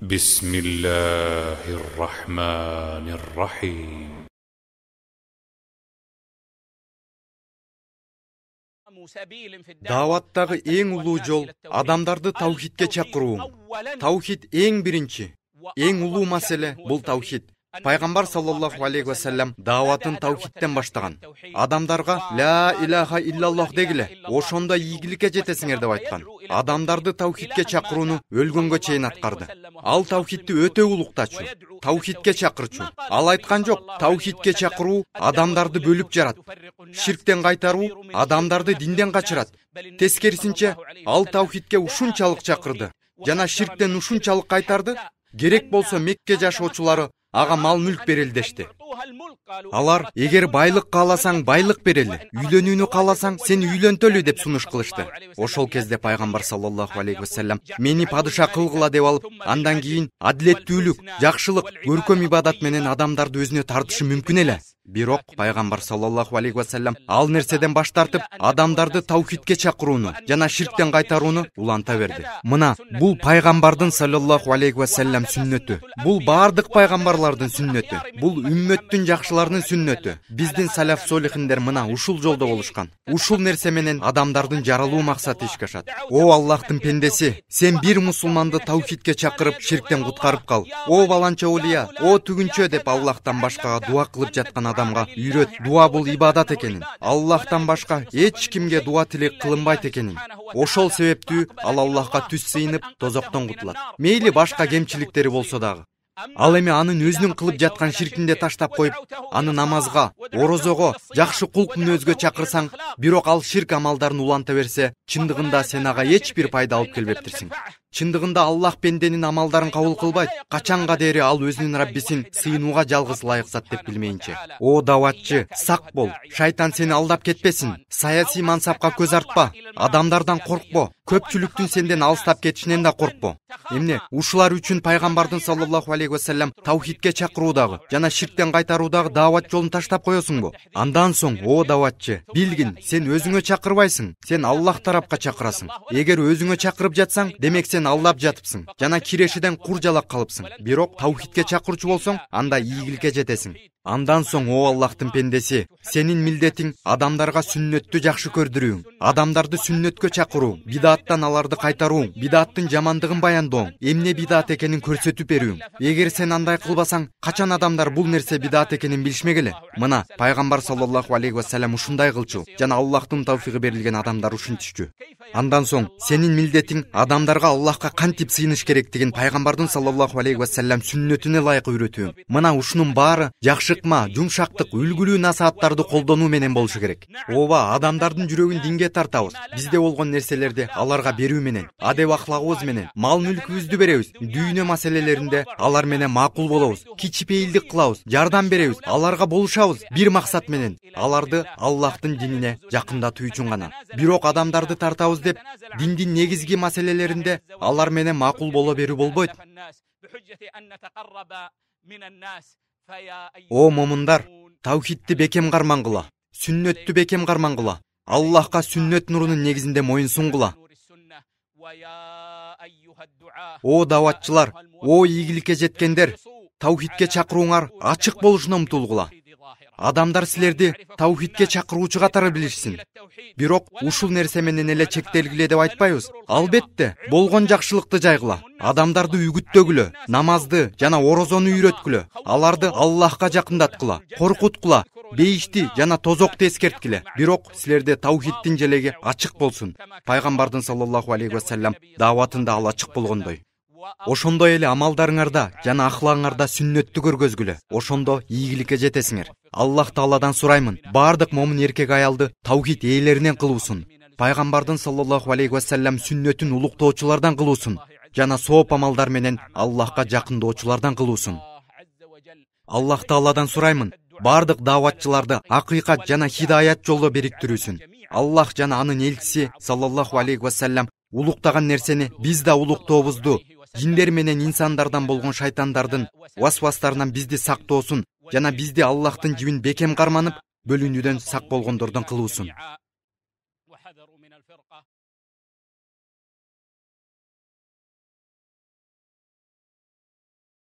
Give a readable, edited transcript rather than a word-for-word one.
بسم الله الرحمن الرحيم Даваттагы эң улуу жол адамдарды таухидке чакыруу. Таухид эң биринчи, эң улуу маселе бул таухид. Пайгамбар саллаллаху алейхи ва саллям даватын таухидтен баштаган. Адамдарга ла илаха иллаллах дегиле, ошондо ийгиликке жетесиңер деп айткан. Адамдарды таухидке чакырууну өлгөнгө чейин аткарды. Ал таухидти өтө улуктачу, таухидке чакырчу. Ал айткан жок, таухидке чакыруу адамдарды бөлүп жарат. Ширктен кайтаруу адамдарды динден качырат. Тескерисинче, ал таухидке ушунчалык чакырды жана ширктен ушунчалык кайтарды. Керек болсо Мекке жашоочулары ага мал мүлк берели дешти. Алар эгер байлык кааласаң байлык берели, үйлөнүүнү кааласаң сен үйлөнтөлү деп сунуш кылышты. Ошол кезде пайгамбар саллаллаху алейхи ва саллям мени падыша кылгыла деп алып, андан кийин адилеттүүлүк, жакшылык, көркөм ибадат менен адамдарды өзүнө тартышы мүмкүн эле. Бирок пайгамбар саллаллаху алейхи ва саллям ал нерседен баш тартып, адамдарды таухидке чакырууну жана ширктен кайтарууну уланта берди. Мына бул пайгамбардын саллаллаху алейхи ва саллям сүннөтү. Бул бардык пайгамбарлардын сүннөтү. Бул үммөттүн жакшыларынын сүннөтү. Биздин салаф солихиндер мына ушул жолдо болушкан. Ушул нерсе менен адамдардын жаралуу максаты ишке ашат. О Аллахтын пендеси, сен бир мусулманды таухидке чакырып, ширктен куткарып кал. О баланча улия, о түгүнчө деп Аллахтан башкага дуа кылып жаткан адамга үйрөт. Дуа бул ибадат экенин. Аллахтан башка эч кимге дуа тилек кылынбайт экенин. Ошол себептүү ал Аллахка түз сыйынып, тозоктон кутулат. Мейли башка кемчиликтери болсо дагы. Ал эми анын өзүнүн кылып жаткан ширкинде таштап коюп, аны намазга, орозого, жакшы кулк мүнөзгө чакырсаң, бирок ал ширк амалдарын уланта берсе, чындыгында сен ага эч бир пайда алып келбептирсиң. Чындыгында Аллах пенденин амалдарын кабыл кылбайт. Качанга дери ал өзүнүн Раббисин сыйынууга жалгыз лайык зат деп билмейинче. О даватчы, сак бол. Шайтан сени алдап кетпесин. Саясий мансапка көз артпа. Адамдардан коркпо. Көпчүлүктүн сенден алыстап кетишинен да коркпо. Эмне ушулар үчүн пайгамбардын саллаллаху алейхи ва саллям таухидке чакыруудагы жана ширктен кайтаруудагы дават жолун таштап коесуңбу? Андан соң, о даватчы, билгин, сен өзүңө чакырбайсың, сен Аллах тарапка чакырасың. Эгер өзүңө чакырып жатсаң, демек сен алдап жатыпсың жана кирешиден кур жалак калыпсың. Бирок таухидке чакырчу болсоң, анда ийгиликке жетесиң. Андан соң, о Аллахтын пендеси, сенин милдетиң адамдарга сүннөттү жакшы көрдүрүүң, адамдарды сүннөткө чакыруу, бидаттан аларды кайтаруу, бидаттын жамандыгын баяндоо, эмне бидат экенин көрсөтүп берүүң. Эгер сен андай кылбасаң, качан адамдар бул нерсе бидат экенин билишмегиле? Мына пайгамбар саллаллаху алейхи ва саллям ушундай кылчу жана Аллахтын тавфиги берилген адамдар ушинтишчү. Андан соң, сенин милдетиң адамдарга Аллахка кантип сыйыныш керектигин пайгамбардын саллаллаху алейхи ва саллям сүннөтүнө ылайык үйрөтүүң. Мына ушунун баары жакшыкма, жумшактык, үлгүлүү насааттарды колдонуу менен болушу керек. Ооба, адамдардын жүрөгүн динге тартабыз. Бизде болгон нерселерди аларга берүү менен, адеп ахлагыбыз менен, мал мүлкүбүздү беребиз. Дүйнө маселелеринде алар менен макул болобуз, кичипейилдик кылабыз, жардам беребиз, аларга болушабыз бир максат менен, аларды Аллахтын динине жакындатуу үчүн гана. Бирок адамдарды тартабыз деп, диндин негизги маселелеринде алар менен макул боло берүү болбойт. О момундар, таухидти бекем кармангыла, сүннөттү бекем кармангыла, Аллахка сүннөт нурунун негизинде моюн сунгула. О даватчылар, о ийгиликке жеткендер, таухидке чакырууңар ачык болушуна умтулгула. Адамдар силерди таухидке чакыруучу катары билишсин. Бирок ушул нерсе менен эле чектелгиле деп айтпайбыз. Албетте, болгон жакшылыкты жайгыла. Адамдарды үгүттөгүлө, намазды жана орозону үйрөткүлө. Аларды Аллахка жакындаткыла, коркуткула, бейишти жана тозокту эскерткиле. Бирок силерде таухидтин желеги ачык болсун. Пайгамбардын саллаллаху алейхи ва саллям даватында ал ачык болгондой. Ошондой эле амалдарыңарда жана ахлагыңарда сүннөттү көргөзгүлө. Ошондо ийгиликке жетесиңер. Аллах Тааладан сураймын, бардык момун эркек аялды таухид ээлеринен кылуусун. Пайгамбардын саллаллаху алейхи ва саллям сүннөтүн улуктоочулардан кылуусун жана сооп амалдар менен Аллахка жакындоочулардан кылуусун. Аллах Тааладан сураймын, бардык даватчыларды акыйкат жана хидаят жолдо бириктирүүсүн. Аллах жана анын элчиси саллаллаху алейхи ва саллям улуктаган нерсени биз да улуктообузду, жиндер менен инсандардан болгон шайтандардын васвастарынан бизди сактоосун жана бизди Аллахтын жибин бекем карманып, бөлүнүүдөн сак болгондордон кылуусун.